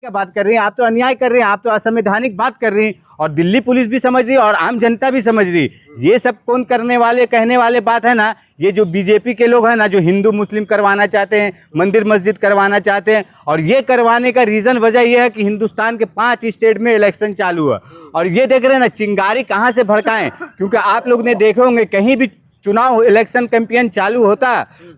क्या बात कर रही हैं आप? तो अन्याय कर रही हैं, आप तो असंवैधानिक बात कर रही हैं। और दिल्ली पुलिस भी समझ रही है और आम जनता भी समझ रही। ये सब कौन करने वाले कहने वाले बात है ना, ये जो बीजेपी के लोग हैं ना, जो हिंदू मुस्लिम करवाना चाहते हैं, मंदिर मस्जिद करवाना चाहते हैं। और ये करवाने का रीज़न वजह यह है कि हिंदुस्तान के 5 स्टेट में इलेक्शन चालू है और ये देख रहे हैं ना चिंगारी कहाँ से भड़काएं। क्योंकि आप लोग ने देखे होंगे कहीं भी चुनाव इलेक्शन कैंपेन चालू होता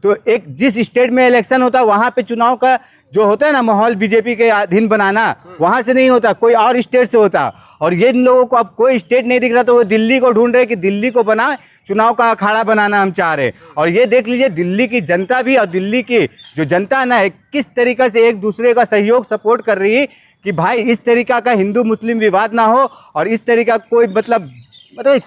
तो एक जिस स्टेट में इलेक्शन होता वहाँ पे चुनाव का जो होता है ना माहौल बीजेपी के अधीन बनाना, वहाँ से नहीं होता, कोई और स्टेट से होता। और ये इन लोगों को अब कोई स्टेट नहीं दिख रहा तो वो दिल्ली को ढूंढ रहे कि दिल्ली को बना चुनाव का अखाड़ा बनाना हम चाह रहे। और ये देख लीजिए दिल्ली की जनता भी और दिल्ली की जो जनता ना है किस तरीक़े से एक दूसरे का सहयोग सपोर्ट कर रही है कि भाई इस तरीक़ा का हिंदू मुस्लिम विवाद ना हो और इस तरीका कोई मतलब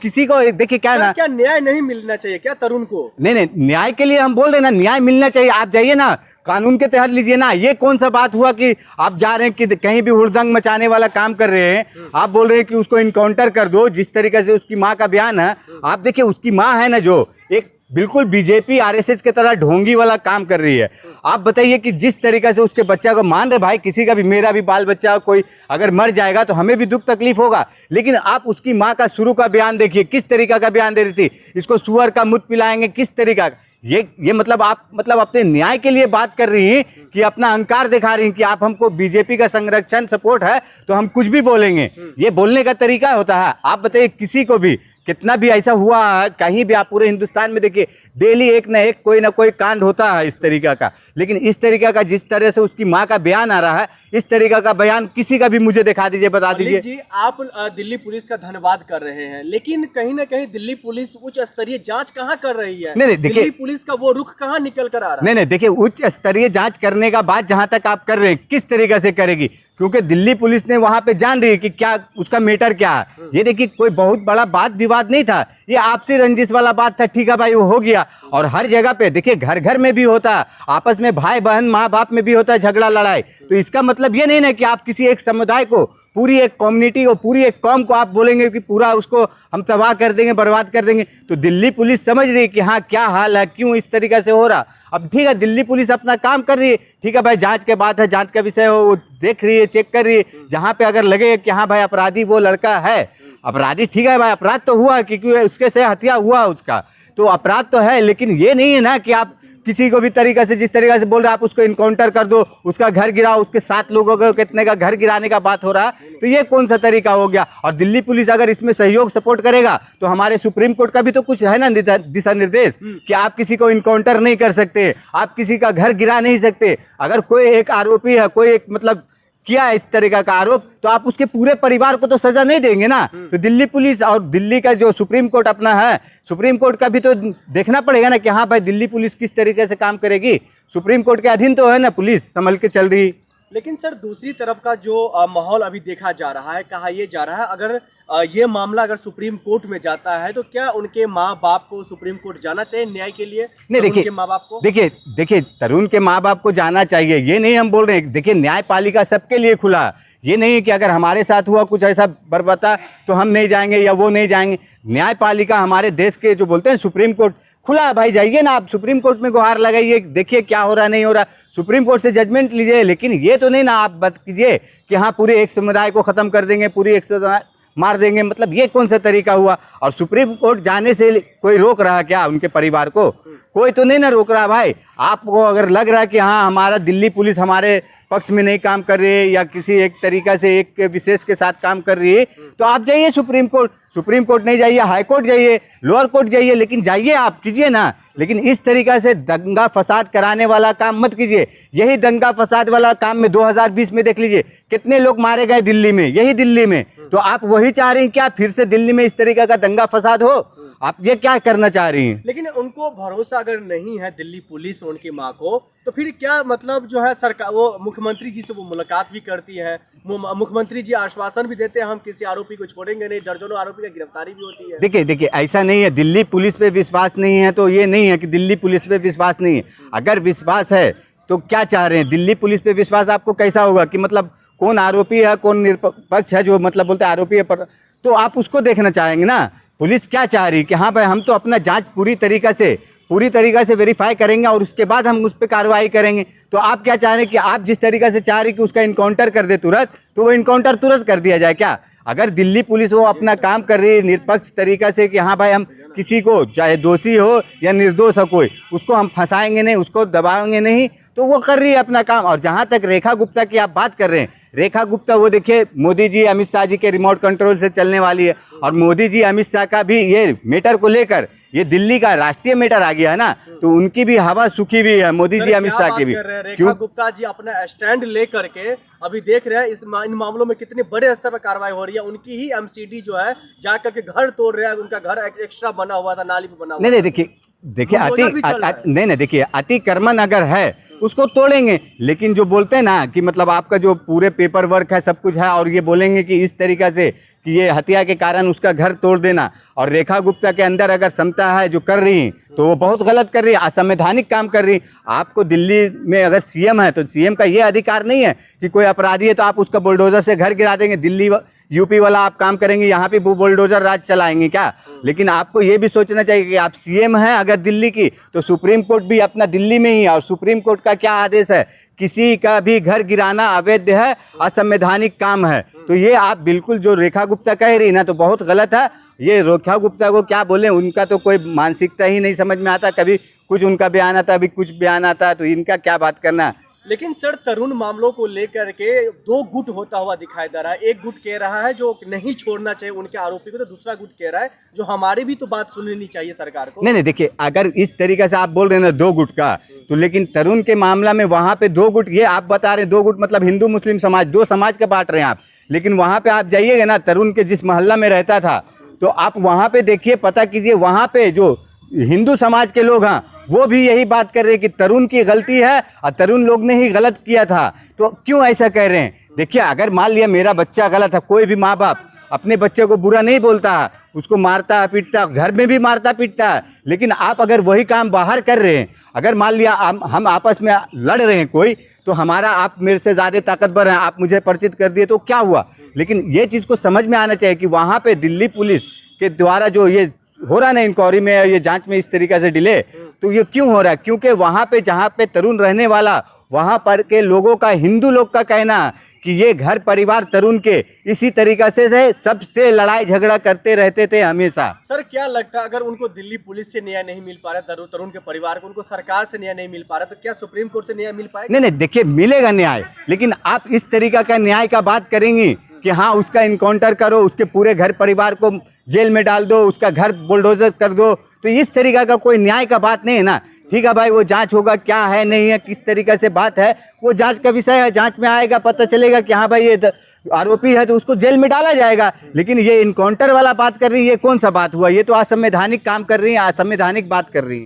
किसी को देखिए क्या ना, क्या न्याय नहीं मिलना चाहिए क्या तरुण को? नहीं, न्याय के लिए हम बोल रहे हैं ना, न्याय मिलना चाहिए। आप जाइए ना कानून के तहत लीजिए ना। ये कौन सा बात हुआ कि आप जा रहे हैं कि कहीं भी हुड़दंग मचाने वाला काम कर रहे हैं, आप बोल रहे हैं कि उसको इनकाउंटर कर दो। जिस तरीके से उसकी माँ का बयान है, आप देखिए उसकी माँ है ना जो एक बिल्कुल बीजेपी आरएसएस के तरह ढोंगी वाला काम कर रही है। आप बताइए कि जिस तरीके से उसके बच्चा को मान रहे, भाई किसी का भी, मेरा भी बाल बच्चा कोई अगर मर जाएगा तो हमें भी दुख तकलीफ होगा, लेकिन आप उसकी माँ का शुरू का बयान देखिए किस तरीका का बयान दे रही थी, इसको सुअर का मुद्द पिलाएंगे, किस तरीका का। ये मतलब आप अपने न्याय के लिए बात कर रही हैं कि अपना अहंकार दिखा रही हैं कि आप हमको बीजेपी का संरक्षण सपोर्ट है तो हम कुछ भी बोलेंगे। ये बोलने का तरीका होता है। आप बताइए किसी को भी कितना भी ऐसा हुआ कहीं भी, आप पूरे हिंदुस्तान में देखिए डेली एक ना कोई कांड होता है इस तरीका का, लेकिन इस तरीका का जिस तरह से उसकी माँ का बयान आ रहा है, इस तरीका का बयान किसी का भी मुझे दिखा दीजिए, बता दीजिए। जी आप दिल्ली पुलिस का धन्यवाद कर रहे हैं, लेकिन कहीं ना कहीं दिल्ली पुलिस उच्च स्तरीय जांच कहाँ कर रही है? नहीं देखिए दिल्ली पुलिस का वो रुख कहाँ निकल कर आ रहा है? नहीं देखिए उच्च स्तरीय जांच करने का बात जहां तक आप कर रहे हैं किस तरीके से करेगी, क्योंकि दिल्ली पुलिस ने वहां पे जान रही है कि क्या उसका मैटर क्या है। ये देखिए कोई बहुत बड़ा बात विवाद नहीं था, ये आपसी रंजिश वाला बात था। ठीक है भाई वो हो गया। और हर जगह पे देखिए घर घर में भी होता है, आपस में भाई बहन माँ बाप में भी होता है झगड़ा लड़ाई। तो इसका मतलब ये नहीं ना कि आप किसी एक समुदाय को, पूरी एक कम्युनिटी को, पूरी एक कौम को आप बोलेंगे कि पूरा उसको हम तबाह कर देंगे, बर्बाद कर देंगे। तो दिल्ली पुलिस समझ रही है कि हाँ क्या हाल है, क्यों इस तरीके से हो रहा। अब ठीक है दिल्ली पुलिस अपना काम कर रही है, ठीक है भाई जांच के बात है, जांच का विषय हो, वो देख रही है, चेक कर रही है। जहाँ पे अगर लगे कि हाँ भाई अपराधी वो लड़का है, अपराधी ठीक है भाई अपराध तो हुआ क्योंकि उसके से हत्या हुआ उसका, तो अपराध तो है। लेकिन ये नहीं है ना कि आप किसी को भी तरीका से जिस तरीके से बोल रहे हैं आप उसको इनकाउंटर कर दो, उसका घर गिराओ, उसके 7 लोगों को कितने का घर गिराने का बात हो रहा है। तो ये कौन सा तरीका हो गया? और दिल्ली पुलिस अगर इसमें सहयोग सपोर्ट करेगा तो हमारे सुप्रीम कोर्ट का भी तो कुछ है ना दिशा निर्देश कि आप किसी को इनकाउंटर नहीं कर सकते, आप किसी का घर गिरा नहीं सकते। अगर कोई एक आरोपी है, कोई एक मतलब किया इस तरीका का आरोप, तो आप उसके पूरे परिवार को तो सजा नहीं देंगे ना। तो दिल्ली पुलिस और दिल्ली का जो सुप्रीम कोर्ट अपना है, सुप्रीम कोर्ट का भी तो देखना पड़ेगा ना कि हाँ भाई दिल्ली पुलिस किस तरीके से काम करेगी। सुप्रीम कोर्ट के अधीन तो है ना पुलिस, संभल के चल रही। लेकिन सर दूसरी तरफ का जो माहौल अभी देखा जा रहा है, कहा यह जा रहा है अगर ये मामला अगर सुप्रीम कोर्ट में जाता है तो क्या उनके माँ बाप को सुप्रीम कोर्ट जाना चाहिए न्याय के लिए? नहीं देखिए माँ बाप को देखिए तरुण के माँ बाप को जाना चाहिए, ये नहीं हम बोल रहे हैं। देखिए न्यायपालिका सबके लिए खुला, ये नहीं है कि अगर हमारे साथ हुआ कुछ ऐसा बर्बादा तो हम नहीं जाएंगे या वो नहीं जाएंगे। न्यायपालिका हमारे देश के जो बोलते हैं सुप्रीम कोर्ट खुला है भाई, जाइए ना आप सुप्रीम कोर्ट में गुहार लगाइए, देखिए क्या हो रहा नहीं हो रहा, सुप्रीम कोर्ट से जजमेंट लीजिए। लेकिन ये तो नहीं ना आप बात कीजिए कि हाँ पूरे एक समुदाय को ख़त्म कर देंगे, पूरी एक समुदाय मार देंगे, मतलब ये कौन सा तरीका हुआ? और सुप्रीम कोर्ट जाने से कोई रोक रहा क्या उनके परिवार को? कोई तो नहीं ना रोक रहा भाई। आपको अगर लग रहा है कि हाँ हमारा दिल्ली पुलिस हमारे पक्ष में नहीं काम कर रही है या किसी एक तरीका से एक विशेष के साथ काम कर रही है, तो आप जाइए सुप्रीम कोर्ट। सुप्रीम कोर्ट नहीं जाइए, हाई कोर्ट जाइए, लोअर कोर्ट जाइए, लेकिन जाइए आप कीजिए ना। लेकिन इस तरीका से दंगा फसाद कराने वाला काम मत कीजिए। यही दंगा फसाद वाला काम में 2020 में देख लीजिए कितने लोग मारे गए दिल्ली में, यही दिल्ली में। तो आप वही चाह रही हैं क्या फिर से दिल्ली में इस तरीका का दंगा फसाद हो? आप ये क्या करना चाह रही हैं? लेकिन उनको भरोसा अगर नहीं है दिल्ली पुलिस में उनकी माँ को, तो फिर क्या मतलब जो है सरकार, वो मुख्यमंत्री जी से वो मुलाकात भी करती है, मुख्यमंत्री जी आश्वासन भी देते हैं हम किसी आरोपी को छोड़ेंगे नहीं, दर्जनों आरोपी की गिरफ्तारी भी होती है। देखिए ऐसा नहीं है दिल्ली पुलिस पे विश्वास नहीं है तो ये नहीं है कि दिल्ली पुलिस पे विश्वास नहीं है। अगर विश्वास है तो क्या चाह रहे हैं? दिल्ली पुलिस पे विश्वास आपको कैसा होगा कि मतलब कौन आरोपी है, कौन निरपक्ष है, जो मतलब बोलते हैं आरोपी है पर, तो आप उसको देखना चाहेंगे ना। पुलिस क्या चाह रही है कि हाँ भाई हम तो अपना जांच पूरी तरीक़ा से पूरी तरीक़े से वेरीफाई करेंगे और उसके बाद हम उस पर कार्रवाई करेंगे। तो आप क्या चाह रहे हैं कि आप जिस तरीक़े से चाह रहे हैं कि उसका इनकाउंटर कर दे तुरंत, तो वो इनकाउंटर तुरंत कर दिया जाए क्या? अगर दिल्ली पुलिस वो अपना काम कर रही है निष्पक्ष तरीक़ा से कि हाँ भाई हम किसी को चाहे दोषी हो या निर्दोष हो कोई, उसको हम फंसाएंगे नहीं, उसको दबाएंगे नहीं, तो वो कर रही है अपना काम। और जहाँ तक रेखा गुप्ता की आप बात कर रहे हैं, रेखा गुप्ता वो देखिए मोदी जी अमित शाह जी के रिमोट कंट्रोल से चलने वाली है, और मोदी जी अमित शाह का भी ये मैटर को लेकर ये दिल्ली का राष्ट्रीय मैटर आ गया है ना, तो उनकी भी हवा सूखी हुई है, मोदी जी अमित शाह की भी। रेखा गुप्ता जी अपना स्टैंड लेकर के अभी देख रहे हैं इन मामलों में कितने बड़े स्तर पर कार्रवाई हो रही है। उनकी ही एमसीडी जो है जाकर के घर तोड़ रहा है, उनका घर एक्स्ट्रा बना हुआ था, नाली पे बना हुआ। नहीं देखिए नहीं देखिए अतिक्रमण अगर है उसको तोड़ेंगे, लेकिन जो बोलते हैं ना कि मतलब आपका जो पूरे पेपर वर्क है सब कुछ है और ये बोलेंगे कि इस तरीक़ा से कि ये हत्या के कारण उसका घर तोड़ देना, और रेखा गुप्ता के अंदर अगर क्षमता है जो कर रही हैं तो वो बहुत गलत कर रही है, असंवैधानिक काम कर रही है। आपको दिल्ली में अगर सीएम है तो सीएम का ये अधिकार नहीं है कि कोई अपराधी है तो आप उसका बुलडोजर से घर गिरा देंगे। दिल्ली यूपी वाला आप काम करेंगे, यहाँ पे बुलडोजर राज चलाएंगे क्या? लेकिन आपको ये भी सोचना चाहिए कि आप सीएम हैं अगर दिल्ली की, तो सुप्रीम कोर्ट भी अपना दिल्ली में ही है, और सुप्रीम कोर्ट का क्या आदेश है, किसी का भी घर गिराना अवैध है, असंवैधानिक काम है। तो ये आप बिल्कुल जो रेखा गुप्ता कह रही ना तो बहुत गलत है। ये रेखा गुप्ता को क्या बोले, उनका तो कोई मानसिकता ही नहीं समझ में आता, कभी कुछ उनका बयान आता, अभी कुछ बयान आता, तो इनका क्या बात करना। लेकिन सर तरुण मामलों को लेकर के दो गुट होता हुआ दिखाई दे रहा है। एक गुट कह रहा है जो नहीं छोड़ना चाहिए उनके आरोपी को, तो दूसरा गुट कह रहा है जो हमारी भी तो बात सुननी चाहिए सरकार को। नहीं देखिए अगर इस तरीके से आप बोल रहे हैं ना दो गुट का, तो लेकिन तरुण के मामला में वहां पे दो गुट, ये आप बता रहे हैं दो गुट मतलब हिंदू मुस्लिम समाज, दो समाज का बांट रहे हैं आप। लेकिन वहां पे आप जाइएगा ना, तरुण के जिस मोहल्ला में रहता था तो आप वहां पे देखिए, पता कीजिए, वहां पे जो हिंदू समाज के लोग हैं वो भी यही बात कर रहे हैं कि तरुण की गलती है और तरुण लोग ने ही गलत किया था। तो क्यों ऐसा कह रहे हैं? देखिए अगर मान लिया मेरा बच्चा गलत है, कोई भी माँ बाप अपने बच्चे को बुरा नहीं बोलता है, उसको मारता पीटता, घर में भी मारता पीटता है। लेकिन आप अगर वही काम बाहर कर रहे हैं, अगर मान लिया हम आपस में लड़ रहे हैं कोई, तो हमारा आप मेरे से ज़्यादा ताकतवर हैं, आप मुझे परिचित कर दिए तो क्या हुआ? लेकिन ये चीज़ को समझ में आना चाहिए कि वहाँ पे दिल्ली पुलिस के द्वारा जो ये हो रहा है ना इंक्वायरी में, ये जांच में इस तरीके से डिले, तो ये क्यों हो रहा है? क्योंकि वहाँ पे जहाँ पे तरुण रहने वाला, वहाँ पर के लोगों का, हिंदू लोग का कहना कि ये घर परिवार तरुण के इसी तरीक़े से सबसे लड़ाई झगड़ा करते रहते थे हमेशा। सर क्या लगता है अगर उनको दिल्ली पुलिस से न्याय नहीं मिल पा रहा, तरुण के परिवार को, उनको सरकार से न्याय नहीं मिल पा रहा, तो क्या सुप्रीम कोर्ट से न्याय मिल पाएगा? नहीं देखिए मिलेगा न्याय, लेकिन आप इस तरीका का न्याय का बात करेंगी कि हाँ उसका इनकाउंटर करो, उसके पूरे घर परिवार को जेल में डाल दो, उसका घर बुलडोजर कर दो, तो इस तरीका का कोई न्याय का बात नहीं है ना। ठीक है भाई, वो जांच होगा, क्या है नहीं है, किस तरीके से बात है, वो जांच का विषय है, जांच में आएगा, पता चलेगा कि हाँ भाई ये आरोपी है तो उसको जेल में डाला जाएगा। लेकिन ये इनकाउंटर वाला बात कर रही है, ये कौन सा बात हुआ? ये तो असंवैधानिक काम कर रही है, असंवैधानिक बात कर रही है।